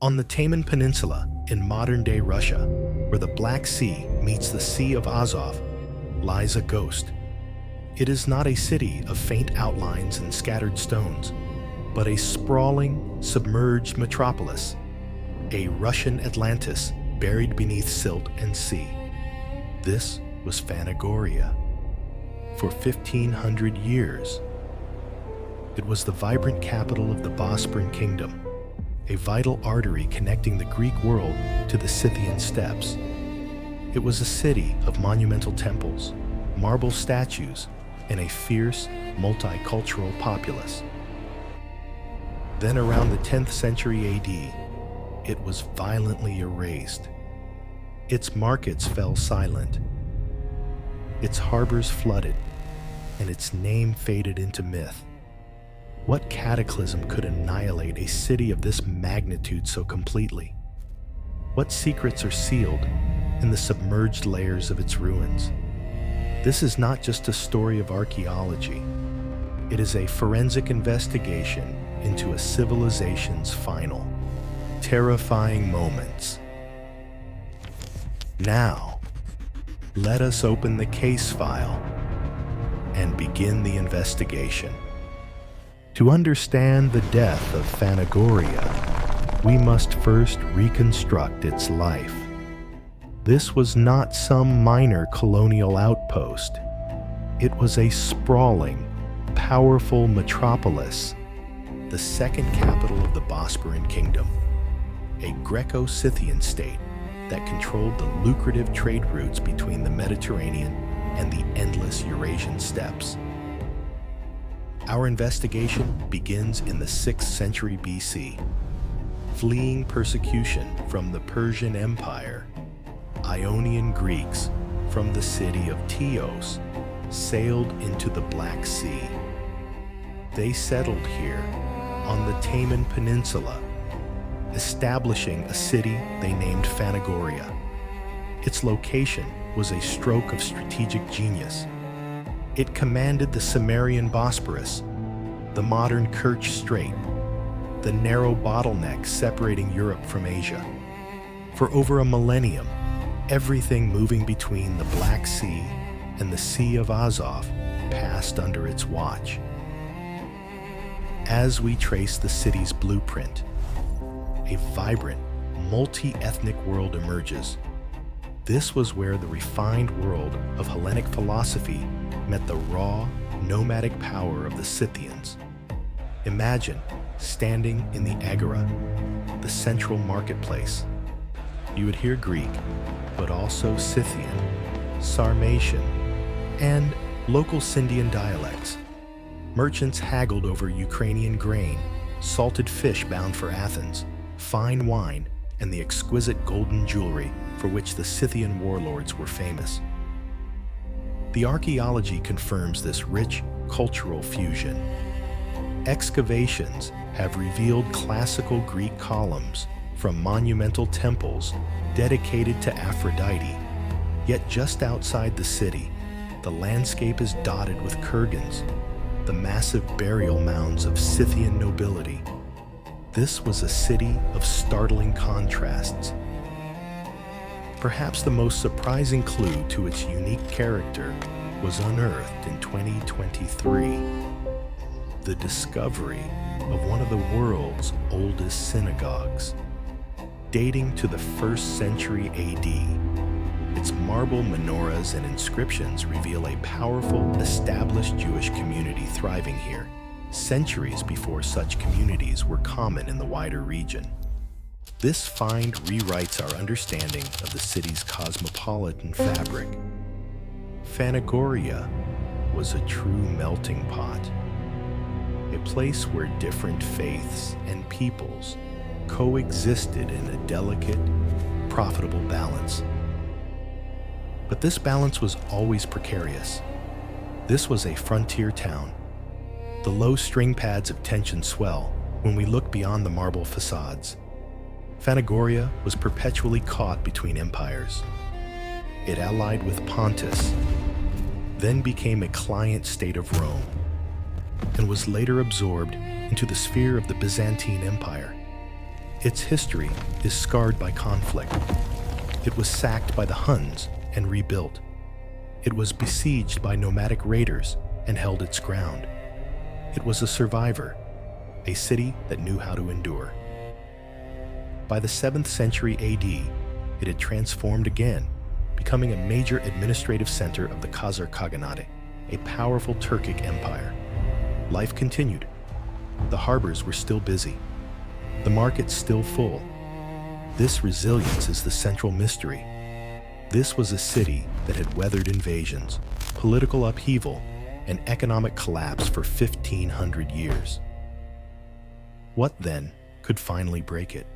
On the Taman Peninsula in modern-day Russia, where the Black Sea meets the Sea of Azov, lies a ghost. It is not a city of faint outlines and scattered stones, but a sprawling, submerged metropolis, a Russian Atlantis buried beneath silt and sea. This was Phanagoria. For 1,500 years, it was the vibrant capital of the Bosporan Kingdom, a vital artery connecting the Greek world to the Scythian steppes. It was a city of monumental temples, marble statues, and a fierce, multicultural populace. Then around the 10th century AD, it was violently erased. Its markets fell silent, its harbors flooded, and its name faded into myth. What cataclysm could annihilate a city of this magnitude so completely? What secrets are sealed in the submerged layers of its ruins? This is not just a story of archaeology. It is a forensic investigation into a civilization's final, terrifying moments. Now, let us open the case file and begin the investigation. To understand the death of Phanagoria, we must first reconstruct its life. This was not some minor colonial outpost. It was a sprawling, powerful metropolis, the second capital of the Bosporan Kingdom, a Greco-Scythian state that controlled the lucrative trade routes between the Mediterranean and the endless Eurasian steppes. Our investigation begins in the 6th century BC. Fleeing persecution from the Persian Empire, Ionian Greeks from the city of Chios sailed into the Black Sea. They settled here on the Taman Peninsula, establishing a city they named Phanagoria. Its location was a stroke of strategic genius. It commanded the Cimmerian Bosporus, the modern Kerch Strait, the narrow bottleneck separating Europe from Asia. For over a millennium, everything moving between the Black Sea and the Sea of Azov passed under its watch. As we trace the city's blueprint, a vibrant, multi-ethnic world emerges. This was where the refined world of Hellenic philosophy met the raw, nomadic power of the Scythians. Imagine standing in the Agora, the central marketplace. You would hear Greek, but also Scythian, Sarmatian, and local Scythian dialects. Merchants haggled over Ukrainian grain, salted fish bound for Athens, fine wine, and the exquisite golden jewelry for which the Scythian warlords were famous. The archaeology confirms this rich cultural fusion. Excavations have revealed classical Greek columns from monumental temples dedicated to Aphrodite. Yet just outside the city, the landscape is dotted with kurgans, the massive burial mounds of Scythian nobility. This was a city of startling contrasts. Perhaps the most surprising clue to its unique character was unearthed in 2023. The discovery of one of the world's oldest synagogues. Dating to the 1st century AD, its marble menorahs and inscriptions reveal a powerful, established Jewish community thriving here, centuries before such communities were common in the wider region. This find rewrites our understanding of the city's cosmopolitan fabric. Phanagoria was a true melting pot, a place where different faiths and peoples coexisted in a delicate, profitable balance. But this balance was always precarious. This was a frontier town. The low string pads of tension swell when we look beyond the marble facades. Phanagoria was perpetually caught between empires. It allied with Pontus, then became a client state of Rome, and was later absorbed into the sphere of the Byzantine Empire. Its history is scarred by conflict. It was sacked by the Huns and rebuilt. It was besieged by nomadic raiders and held its ground. It was a survivor, a city that knew how to endure. By the 7th century AD, it had transformed again, becoming a major administrative center of the Khazar Khaganate, a powerful Turkic empire. Life continued. The harbors were still busy. The markets still full. This resilience is the central mystery. This was a city that had weathered invasions, political upheaval, and economic collapse for 1,500 years. What then could finally break it?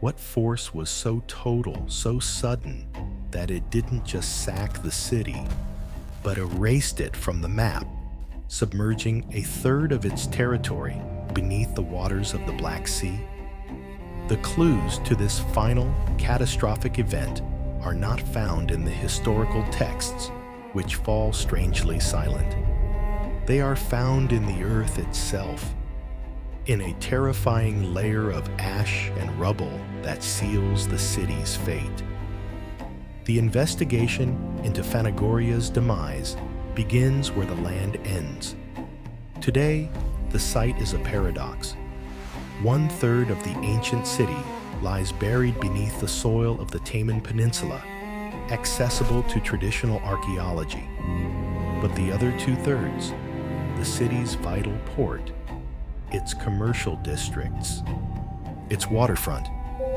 What force was so total, so sudden, that it didn't just sack the city, but erased it from the map, submerging a third of its territory beneath the waters of the Black Sea? The clues to this final catastrophic event are not found in the historical texts, which fall strangely silent. They are found in the earth itself, in a terrifying layer of ash and rubble that seals the city's fate. The investigation into Phanagoria's demise begins where the land ends. Today, the site is a paradox. 1/3 of the ancient city lies buried beneath the soil of the Taman Peninsula, accessible to traditional archaeology. But the other 2/3, the city's vital port, its commercial districts, its waterfront,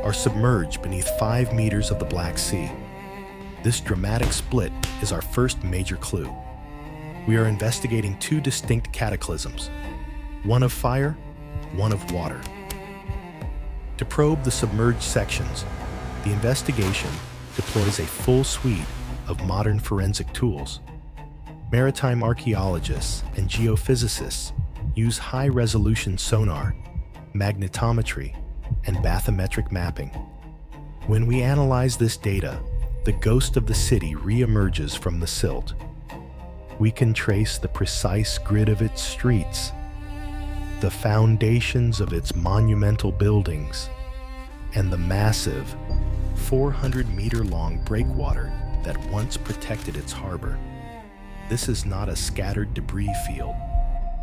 are submerged beneath 5 meters of the Black Sea. This dramatic split is our first major clue. We are investigating 2 distinct cataclysms, one of fire, one of water. To probe the submerged sections, the investigation deploys a full suite of modern forensic tools. Maritime archaeologists and geophysicists use high-resolution sonar, magnetometry, and bathymetric mapping. When we analyze this data, the ghost of the city re-emerges from the silt. We can trace the precise grid of its streets, the foundations of its monumental buildings, and the massive 400-meter-long breakwater that once protected its harbor. This is not a scattered debris field.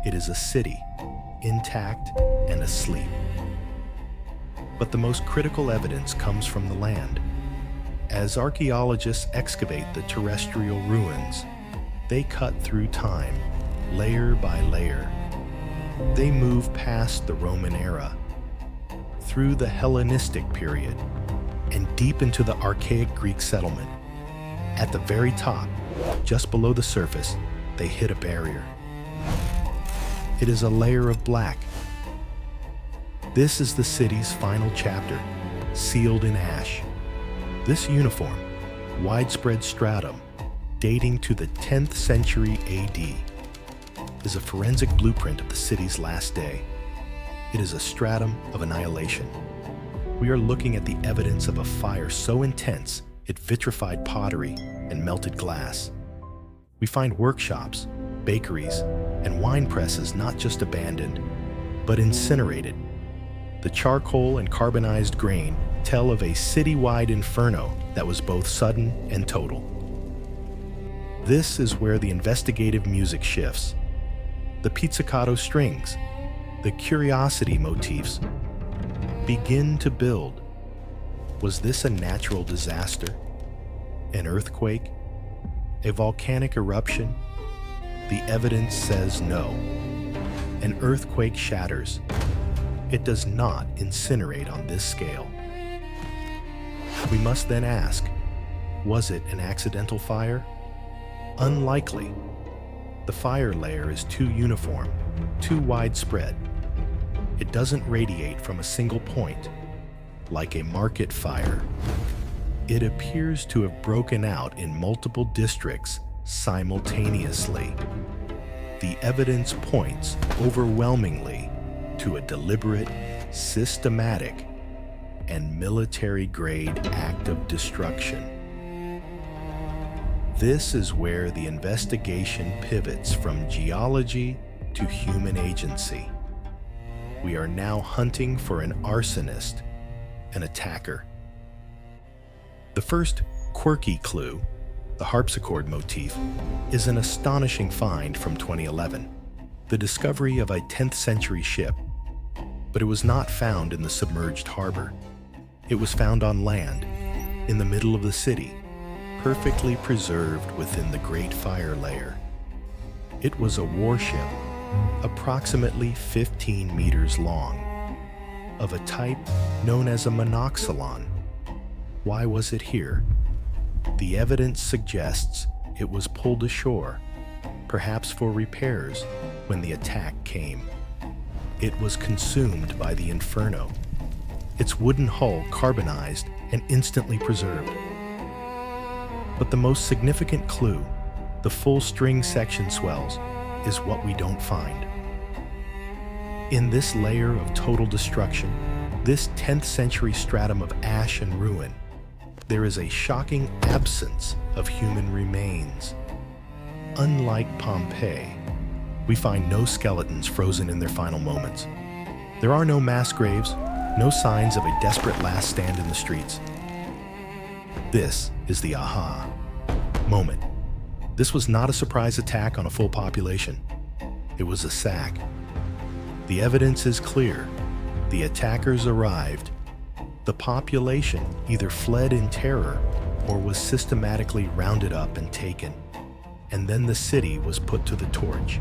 It is a city, intact and asleep. But the most critical evidence comes from the land. As archaeologists excavate the terrestrial ruins, they cut through time, layer by layer. They move past the Roman era, through the Hellenistic period, and deep into the archaic Greek settlement. At the very top, just below the surface, they hit a barrier. It is a layer of black. This is the city's final chapter, sealed in ash. This uniform, widespread stratum, dating to the 10th century AD, is a forensic blueprint of the city's last day. It is a stratum of annihilation. We are looking at the evidence of a fire so intense it vitrified pottery and melted glass. We find workshops, bakeries, and wine presses not just abandoned, but incinerated. The charcoal and carbonized grain tell of a citywide inferno that was both sudden and total. This is where the investigative music shifts. The pizzicato strings, the curiosity motifs, begin to build. Was this a natural disaster? An earthquake? A volcanic eruption? The evidence says no. An earthquake shatters. It does not incinerate on this scale. We must then ask, was it an accidental fire? Unlikely. The fire layer is too uniform, too widespread. It doesn't radiate from a single point, like a market fire. It appears to have broken out in multiple districts simultaneously. The evidence points overwhelmingly to a deliberate, systematic, and military-grade act of destruction. This is where the investigation pivots from geology to human agency. We are now hunting for an arsonist an attacker. The first quirky clue, the harpsichord motif, is an astonishing find from 2011, the discovery of a 10th century ship. But it was not found in the submerged harbor. It was found on land, in the middle of the city, perfectly preserved within the Great Fire Layer. It was a warship, approximately 15 meters long, of a type known as a monoxylon. Why was it here? The evidence suggests it was pulled ashore, perhaps for repairs, when the attack came. It was consumed by the inferno, its wooden hull carbonized and instantly preserved. But the most significant clue, the full string section swells, is what we don't find. In this layer of total destruction, this 10th century stratum of ash and ruin, there is a shocking absence of human remains. Unlike Pompeii, we find no skeletons frozen in their final moments. There are no mass graves, no signs of a desperate last stand in the streets. This is the aha moment. This was not a surprise attack on a full population. It was a sack. The evidence is clear. The attackers arrived. The population either fled in terror or was systematically rounded up and taken. And then the city was put to the torch.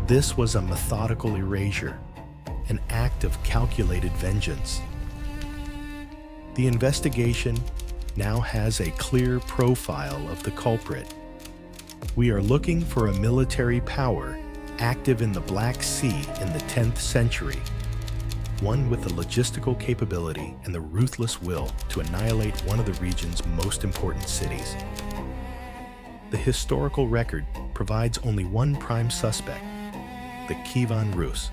This was a methodical erasure, an act of calculated vengeance. The investigation now has a clear profile of the culprit. We are looking for a military power active in the Black Sea in the 10th century, one with the logistical capability and the ruthless will to annihilate one of the region's most important cities. The historical record provides only one prime suspect, the Kievan Rus.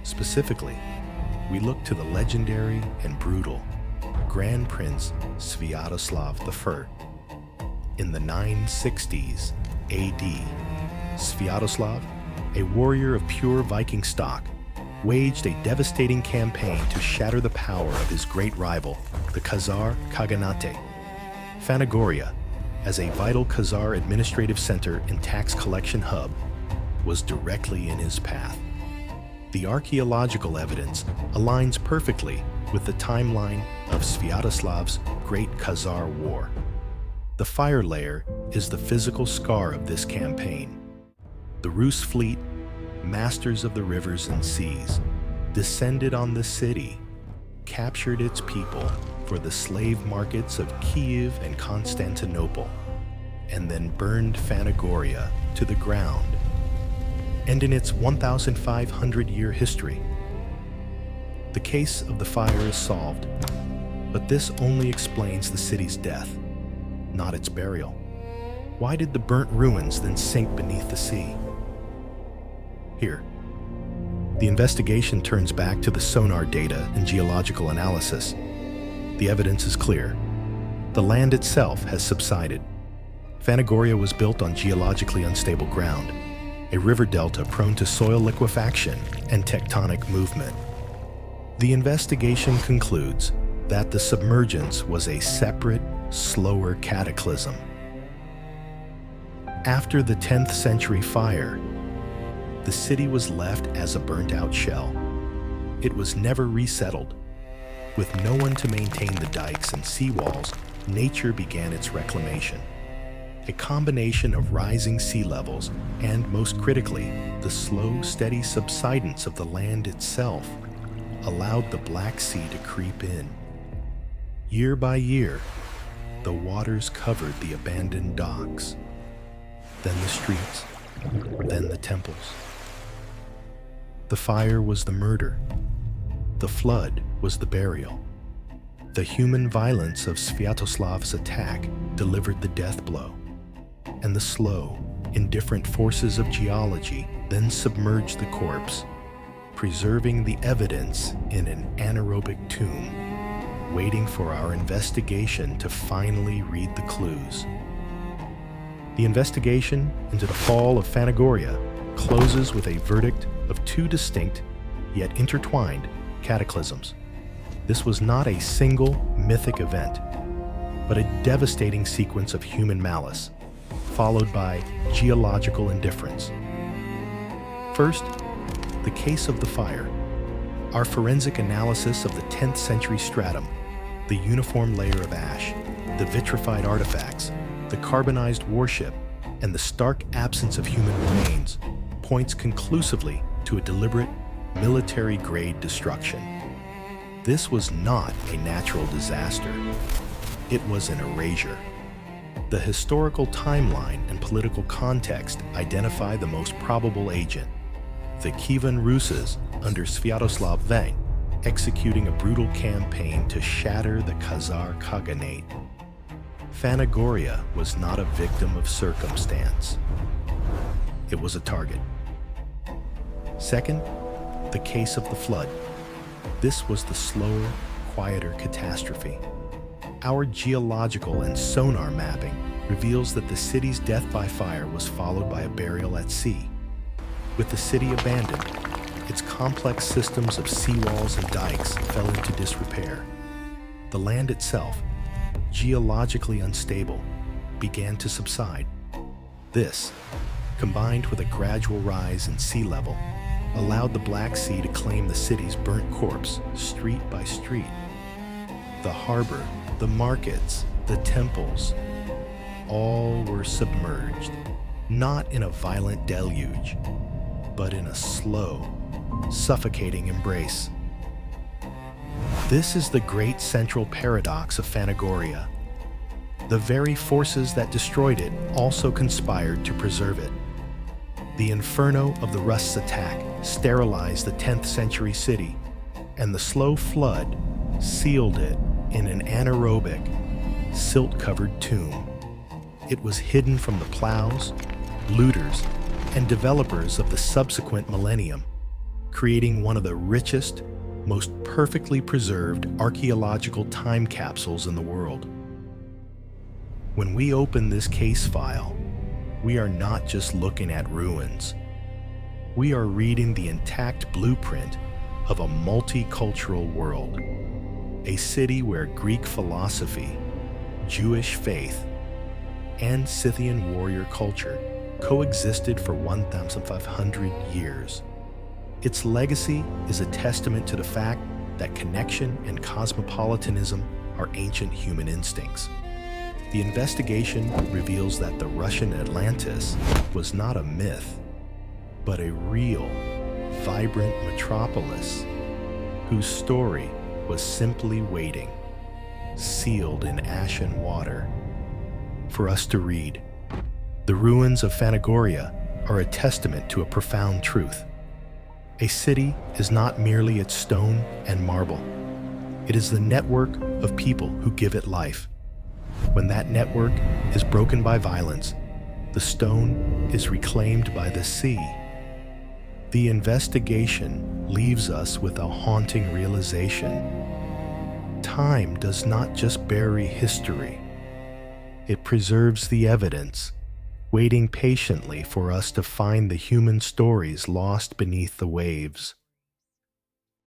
Specifically, we look to the legendary and brutal Grand Prince Sviatoslav I. In the 960s AD, Sviatoslav, a warrior of pure Viking stock, waged a devastating campaign to shatter the power of his great rival, the Khazar Khaganate. Phanagoria, as a vital Khazar administrative center and tax collection hub, was directly in his path. The archaeological evidence aligns perfectly with the timeline of Sviatoslav's Great Khazar War. The fire layer is the physical scar of this campaign. The Rus fleet, masters of the rivers and seas, descended on the city, captured its people for the slave markets of Kiev and Constantinople, and then burned Phanagoria to the ground. And in its 1,500-year history, the case of the fire is solved, but this only explains the city's death, not its burial. Why did the burnt ruins then sink beneath the sea? Here, the investigation turns back to the sonar data and geological analysis. The evidence is clear. The land itself has subsided. Phanagoria was built on geologically unstable ground, a river delta prone to soil liquefaction and tectonic movement. The investigation concludes that the submergence was a separate, slower cataclysm. After the 10th century fire, the city was left as a burnt-out shell. It was never resettled. With no one to maintain the dikes and seawalls, nature began its reclamation. A combination of rising sea levels and, most critically, the slow, steady subsidence of the land itself allowed the Black Sea to creep in. Year by year, the waters covered the abandoned docks, then the streets, then the temples. The fire was the murder. The flood was the burial. The human violence of Sviatoslav's attack delivered the death blow, and the slow, indifferent forces of geology then submerged the corpse, preserving the evidence in an anaerobic tomb, waiting for our investigation to finally read the clues. The investigation into the fall of Phanagoria closes with a verdict of two distinct, yet intertwined, cataclysms. This was not a single mythic event, but a devastating sequence of human malice, followed by geological indifference. First, the case of the fire. Our forensic analysis of the 10th century stratum, the uniform layer of ash, the vitrified artifacts, the carbonized warship, and the stark absence of human remains points conclusively to a deliberate, military-grade destruction. This was not a natural disaster. It was an erasure. The historical timeline and political context identify the most probable agent, the Kievan Russes under Sviatoslav Veng, executing a brutal campaign to shatter the Khazar Khaganate. Phanagoria was not a victim of circumstance. It was a target. Second, the case of the flood. This was the slower, quieter catastrophe. Our geological and sonar mapping reveals that the city's death by fire was followed by a burial at sea. With the city abandoned, its complex systems of seawalls and dikes fell into disrepair. The land itself, geologically unstable, began to subside. This, combined with a gradual rise in sea level, allowed the Black Sea to claim the city's burnt corpse street by street. The harbor, the markets, the temples, all were submerged, not in a violent deluge, but in a slow, suffocating embrace. This is the great central paradox of Phanagoria. The very forces that destroyed it also conspired to preserve it. The inferno of the Rust's attack sterilized the 10th century city, and the slow flood sealed it in an anaerobic, silt-covered tomb. It was hidden from the plows, looters, and developers of the subsequent millennium, creating one of the richest, most perfectly preserved archaeological time capsules in the world. When we open this case file, we are not just looking at ruins. We are reading the intact blueprint of a multicultural world, a city where Greek philosophy, Jewish faith, and Scythian warrior culture coexisted for 1,500 years. Its legacy is a testament to the fact that connection and cosmopolitanism are ancient human instincts. The investigation reveals that the Russian Atlantis was not a myth, but a real, vibrant metropolis whose story was simply waiting, sealed in ashen water, for us to read. The ruins of Phanagoria are a testament to a profound truth. A city is not merely its stone and marble. It is the network of people who give it life. When that network is broken by violence, the stone is reclaimed by the sea. The investigation leaves us with a haunting realization. Time does not just bury history. It preserves the evidence, waiting patiently for us to find the human stories lost beneath the waves.